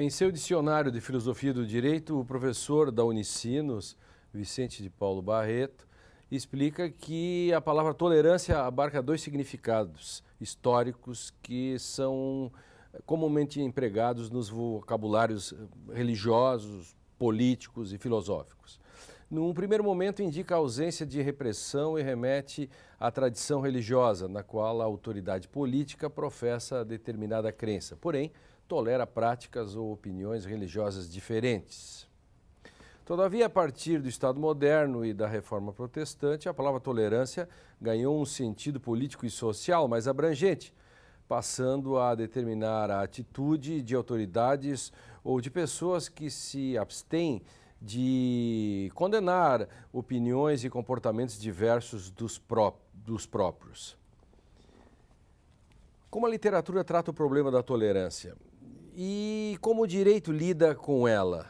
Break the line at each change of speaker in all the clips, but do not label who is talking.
Em seu dicionário de Filosofia do Direito, o professor da Unicinos, Vicente de Paulo Barreto, explica que a palavra tolerância abarca dois significados históricos que são comumente empregados nos vocabulários religiosos, políticos e filosóficos. Num primeiro momento, indica a ausência de repressão e remete à tradição religiosa, na qual a autoridade política professa determinada crença, porém, tolera práticas ou opiniões religiosas diferentes. Todavia, a partir do Estado moderno e da Reforma Protestante, a palavra tolerância ganhou um sentido político e social mais abrangente, passando a determinar a atitude de autoridades ou de pessoas que se abstêm de condenar opiniões e comportamentos diversos dos próprios. Como a literatura trata o problema da tolerância e como o direito lida com ela?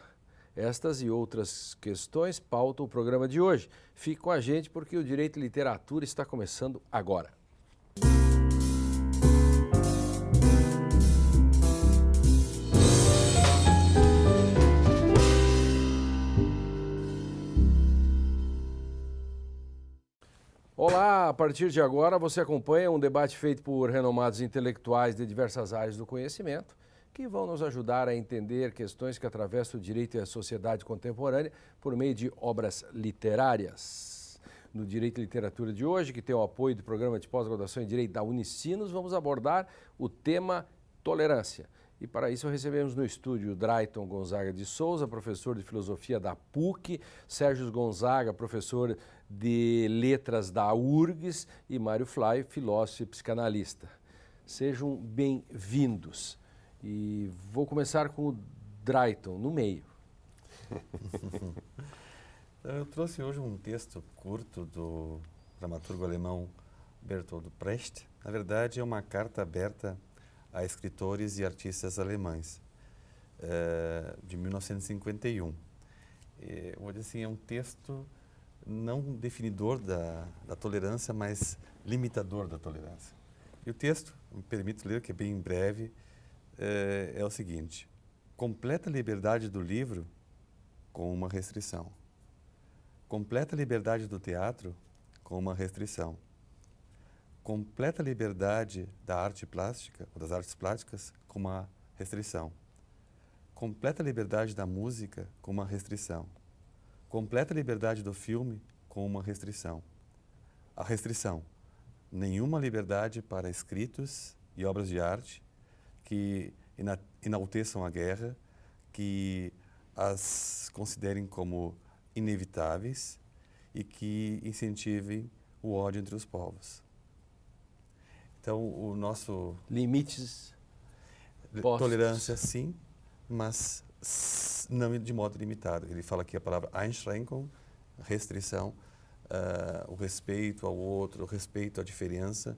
Estas e outras questões pautam o programa de hoje. Fique com a gente porque o Direito e Literatura está começando agora. Olá, a partir de agora você acompanha um debate feito por renomados intelectuais de diversas áreas do conhecimento que vão nos ajudar a entender questões que atravessam o direito e a sociedade contemporânea por meio de obras literárias. No Direito e Literatura de hoje, que tem o apoio do Programa de Pós-Graduação em Direito da Unicinos, vamos abordar o tema tolerância. E para isso recebemos no estúdio Drayton Gonzaga de Souza, professor de Filosofia da PUC, Sérgio Gonzaga, professor de Letras da URGS e Mário Flávio, filósofo e psicanalista. Sejam bem-vindos. E vou começar com o Drayton, no meio.
Eu trouxe hoje um texto curto do dramaturgo alemão Bertolt Brecht. Na verdade, é uma carta aberta a escritores e artistas alemães, de 1951. Vou dizer assim, é um texto não definidor da tolerância, mas limitador da tolerância. E o texto, me permito ler, que é bem breve, é o seguinte: completa liberdade do livro com uma restrição. Completa liberdade do teatro com uma restrição. Completa liberdade da arte plástica, ou das artes plásticas, com uma restrição. Completa liberdade da música com uma restrição. Completa liberdade do filme com uma restrição. A restrição: nenhuma liberdade para escritos e obras de arte que enalteçam a guerra, que as considerem como inevitáveis e que incentivem o ódio entre os povos. Então, o nosso...
Limites postos.
Tolerância, sim, mas não de modo limitado. Ele fala aqui a palavra Einschränkung, restrição, o respeito ao outro, o respeito à diferença.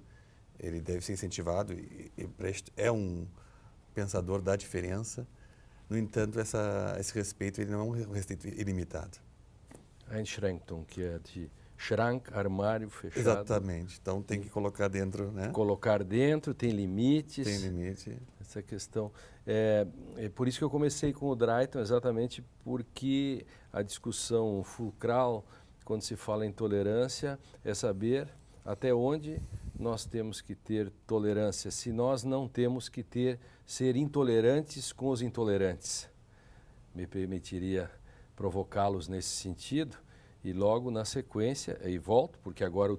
Ele deve ser incentivado e Brecht é um pensador da diferença. No entanto, esse respeito ele não é um respeito ilimitado.
Einschränkung, que é de Schrank, armário fechado.
Exatamente. Então tem que colocar dentro, né?
Colocar dentro, tem limites.
Tem limite.
Essa questão. É por isso que eu comecei com o Drayton, exatamente porque a discussão fulcral, quando se fala em tolerância, é saber até onde nós temos que ter tolerância, se nós não temos que ser intolerantes com os intolerantes. Me permitiria provocá-los nesse sentido. E logo na sequência, e volto, porque agora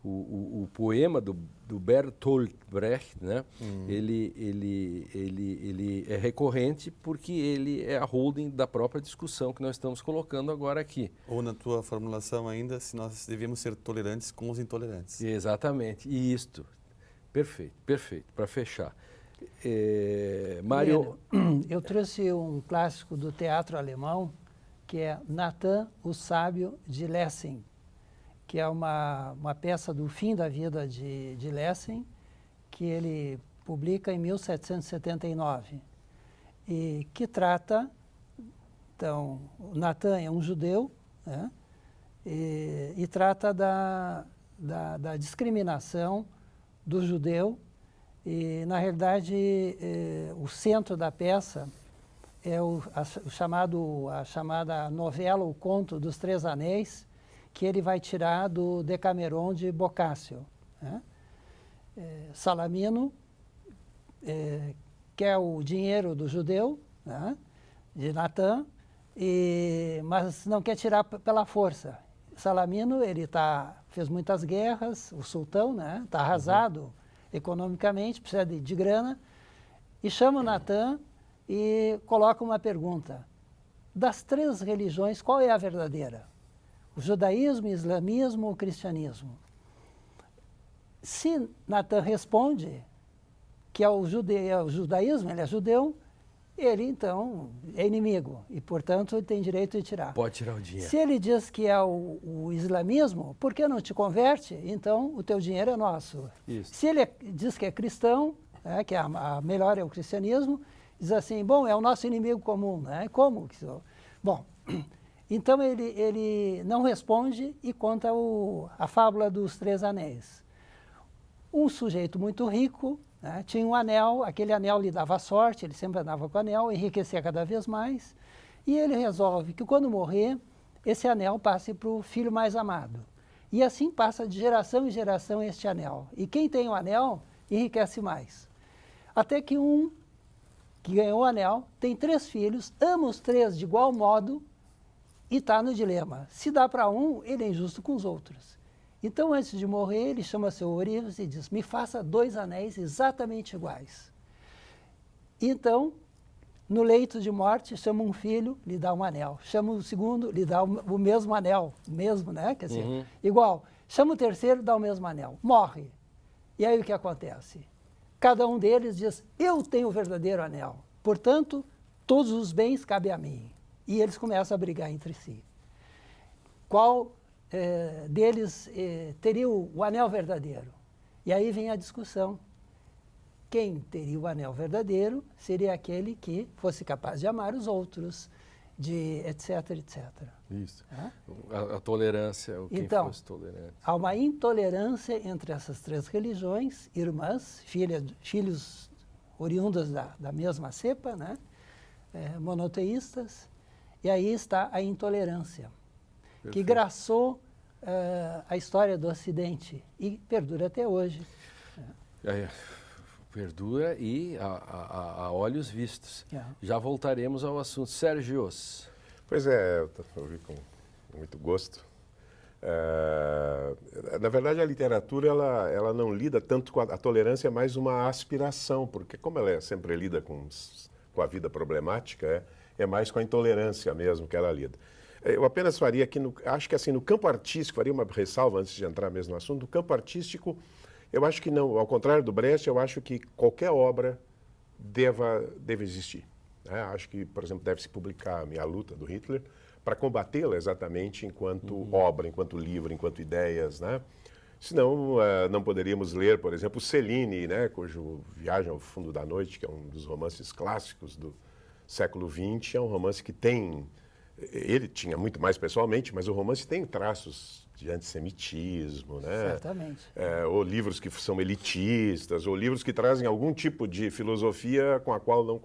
o poema do Bertolt Brecht, né, ele é recorrente porque ele é a holding da própria discussão que nós estamos colocando agora aqui.
Ou na tua formulação ainda, se nós devemos ser tolerantes com os intolerantes.
Exatamente, e isto, perfeito, para fechar. Mário...
Eu trouxe um clássico do teatro alemão, que é Nathan, o Sábio, de Lessing, que é uma peça do fim da vida de Lessing, que ele publica em 1779, e que trata, então, o Nathan é um judeu, né, e trata da discriminação do judeu, e, na realidade, o centro da peça é a chamada novela, o conto dos Três Anéis, que ele vai tirar do Decameron de Boccaccio, né? Salamino quer o dinheiro do judeu, né, de Natan, mas não quer tirar pela força. Salamino, ele fez muitas guerras, o sultão, né, está arrasado economicamente, precisa de grana, e chama o Natan e coloca uma pergunta. Das três religiões, qual é a verdadeira? O judaísmo, o islamismo ou o cristianismo? Se Natan responde que é o judaísmo, ele é judeu, ele então é inimigo e, portanto, ele tem direito de tirar.
Pode tirar o dinheiro.
Se ele diz que é o islamismo, por que não te converte? Então o teu dinheiro é nosso.
Isso.
Se ele diz que é cristão, né, que a melhor é o cristianismo, diz assim, bom, é o nosso inimigo comum, né? Como? Bom, então ele não responde e conta a fábula dos Três Anéis. Um sujeito muito rico, né, tinha um anel, aquele anel lhe dava sorte, ele sempre andava com o anel, enriquecia cada vez mais, e ele resolve que quando morrer, esse anel passe para o filho mais amado. E assim passa de geração em geração este anel. E quem tem o anel, enriquece mais. Até que um que ganhou o anel tem 3 filhos, ama os 3 de igual modo e está no dilema. Se dá para um, ele é injusto com os outros. Então, antes de morrer, ele chama seu ourives e diz, me faça 2 anéis exatamente iguais. Então, no leito de morte, chama um filho, lhe dá um anel. Chama o segundo, lhe dá o mesmo anel. O mesmo, né? Quer dizer, igual. Chama o terceiro, dá o mesmo anel. Morre. E aí o que acontece? Cada um deles diz, eu tenho o verdadeiro anel. Portanto, todos os bens cabem a mim. E eles começam a brigar entre si. Qual deles teria o anel verdadeiro? E aí vem a discussão. Quem teria o anel verdadeiro seria aquele que fosse capaz de amar os outros, de etc, etc.
Isso. A tolerância, quem
então,
fosse tolerante.
Há uma intolerância entre essas 3 religiões, irmãs, filhos oriundas da mesma cepa, né? Monoteístas, e aí está a intolerância. Perfeito. Que graçou a história do Ocidente e perdura até hoje.
Perdura e a olhos vistos. Já voltaremos ao assunto. Sérgio.
Pois é, eu ouvi com muito gosto. Na verdade, a literatura ela não lida tanto com a tolerância, é mais uma aspiração, porque como ela sempre lida com a vida problemática, é mais com a intolerância mesmo que ela lida. Eu apenas faria aqui, acho que assim, no campo artístico, faria uma ressalva antes de entrar mesmo no assunto, no campo artístico, eu acho que não, ao contrário do Brecht, eu acho que qualquer obra deve existir. Né? Acho que, por exemplo, deve-se publicar a Minha Luta, do Hitler, para combatê-la exatamente enquanto obra, enquanto livro, enquanto ideias, né? Senão, não poderíamos ler, por exemplo, Céline, né? Cujo Viagem ao Fundo da Noite, que é um dos romances clássicos do século XX, é um romance que tem... Ele tinha muito mais pessoalmente, mas o romance tem traços de antissemitismo, né?
Certamente.
Ou livros que são elitistas, ou livros que trazem algum tipo de filosofia com a qual não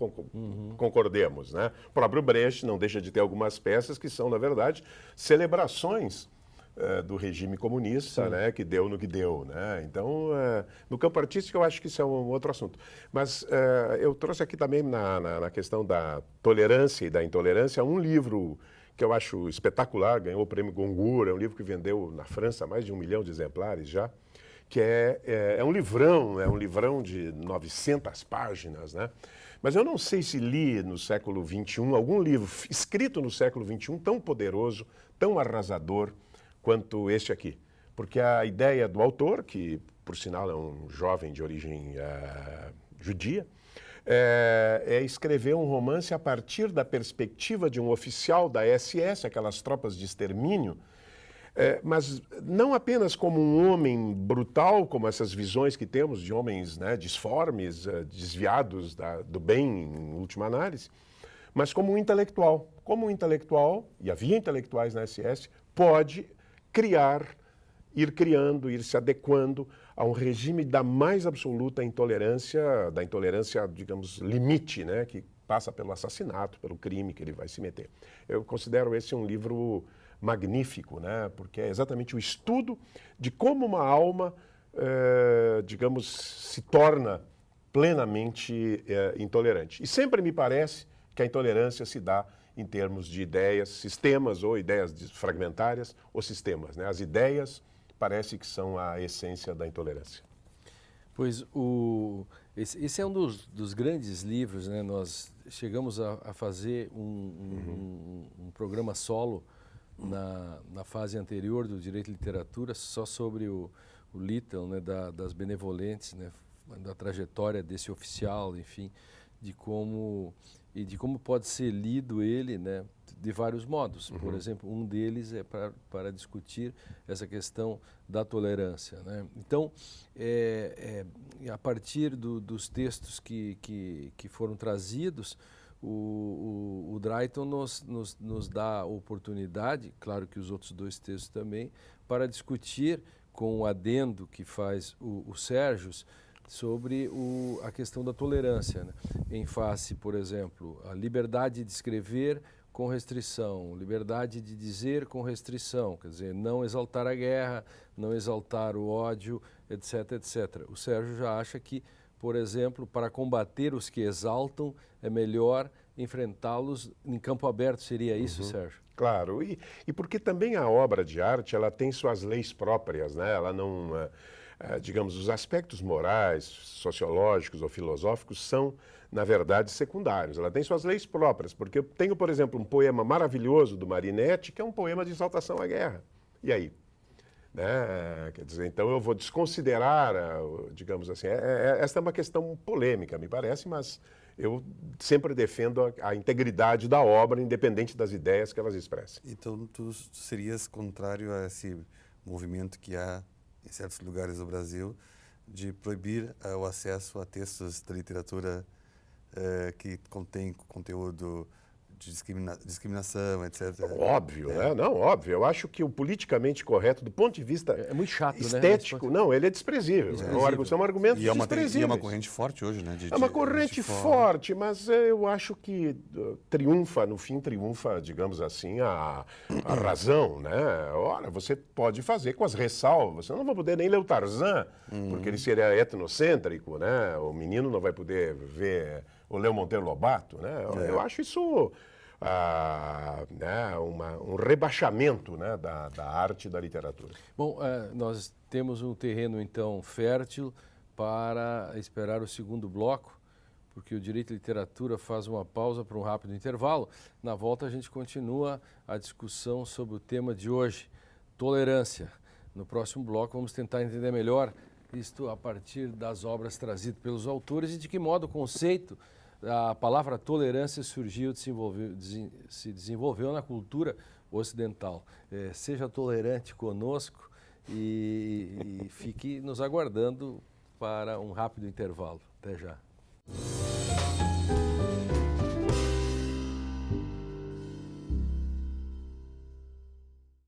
concordemos, né? O próprio Brecht não deixa de ter algumas peças que são, na verdade, celebrações do regime comunista, né? Que deu no que deu, né? Então, no campo artístico, eu acho que isso é um outro assunto. Mas eu trouxe aqui também, na questão da tolerância e da intolerância, um livro que eu acho espetacular, ganhou o prêmio Goncourt, é um livro que vendeu na França mais de 1 milhão de exemplares já, que é um livrão de 900 páginas, né? Mas eu não sei se li no século XXI algum livro escrito no século XXI tão poderoso, tão arrasador quanto este aqui. Porque a ideia do autor, que por sinal é um jovem de origem judia, é escrever um romance a partir da perspectiva de um oficial da SS, aquelas tropas de extermínio, mas não apenas como um homem brutal, como essas visões que temos de homens, né, disformes, desviados do bem, em última análise, mas como um intelectual. Como um intelectual, e havia intelectuais na SS, pode ir criando, ir se adequando a um regime da mais absoluta intolerância, da intolerância, digamos, limite, né, que passa pelo assassinato, pelo crime que ele vai se meter. Eu considero esse um livro magnífico, né? Porque é exatamente o estudo de como uma alma, digamos, se torna plenamente intolerante. E sempre me parece que a intolerância se dá em termos de ideias, sistemas ou ideias fragmentárias ou sistemas, né? As ideias parece que são a essência da intolerância.
Pois esse é um dos grandes livros, né? Nós chegamos a fazer um programa solo na fase anterior do Direito e Literatura só sobre o Lytton, né? Das benevolentes, né? Da trajetória desse oficial, enfim, de como pode ser lido ele, né, de vários modos. Por exemplo, um deles é para discutir essa questão da tolerância, né? Então, a partir dos textos que foram trazidos, o Drayton nos dá a oportunidade, claro que os outros dois textos também, para discutir com o adendo que faz o Sérgio, sobre a questão da tolerância, né? Em face, por exemplo, a liberdade de escrever com restrição, liberdade de dizer com restrição, quer dizer, não exaltar a guerra, não exaltar o ódio, etc, etc. O Sérgio já acha que, por exemplo, para combater os que exaltam, é melhor enfrentá-los em campo aberto. Seria isso, Sérgio?
Claro, e porque também a obra de arte ela tem suas leis próprias, né? Ela não... digamos, os aspectos morais, sociológicos ou filosóficos são, na verdade, secundários. Ela tem suas leis próprias, porque eu tenho, por exemplo, um poema maravilhoso do Marinetti, que é um poema de exaltação à guerra. E aí? Né? Quer dizer, então eu vou desconsiderar, digamos assim, esta é uma questão polêmica, me parece, mas eu sempre defendo a integridade da obra, independente das ideias que elas expressem.
Então, tu serias contrário a esse movimento que há em certos lugares do Brasil, de proibir o acesso a textos da literatura que contém conteúdo de discriminação, etc.
Óbvio, né? Não, óbvio. Eu acho que o politicamente correto, do ponto de vista
muito chato,
estético,
né?
não, ele é desprezível. São argumentos desprezíveis.
E é uma corrente forte hoje, né?
É uma corrente forte, mas eu acho que triunfa, no fim triunfa, digamos assim, a razão, né? Ora, você pode fazer com as ressalvas. Você não vai poder nem ler o Tarzan, porque ele seria etnocêntrico, né? O menino não vai poder ver o Léo Monteiro Lobato, né? Eu acho isso né, um rebaixamento, né, da arte e da literatura.
Bom, nós temos um terreno, então, fértil para esperar o segundo bloco, porque o Direito e Literatura faz uma pausa para um rápido intervalo. Na volta a gente continua a discussão sobre o tema de hoje, tolerância. No próximo bloco vamos tentar entender melhor isto a partir das obras trazidas pelos autores e de que modo o conceito, a palavra tolerância surgiu, se desenvolveu na cultura ocidental. Seja tolerante conosco e fique nos aguardando para um rápido intervalo. Até já.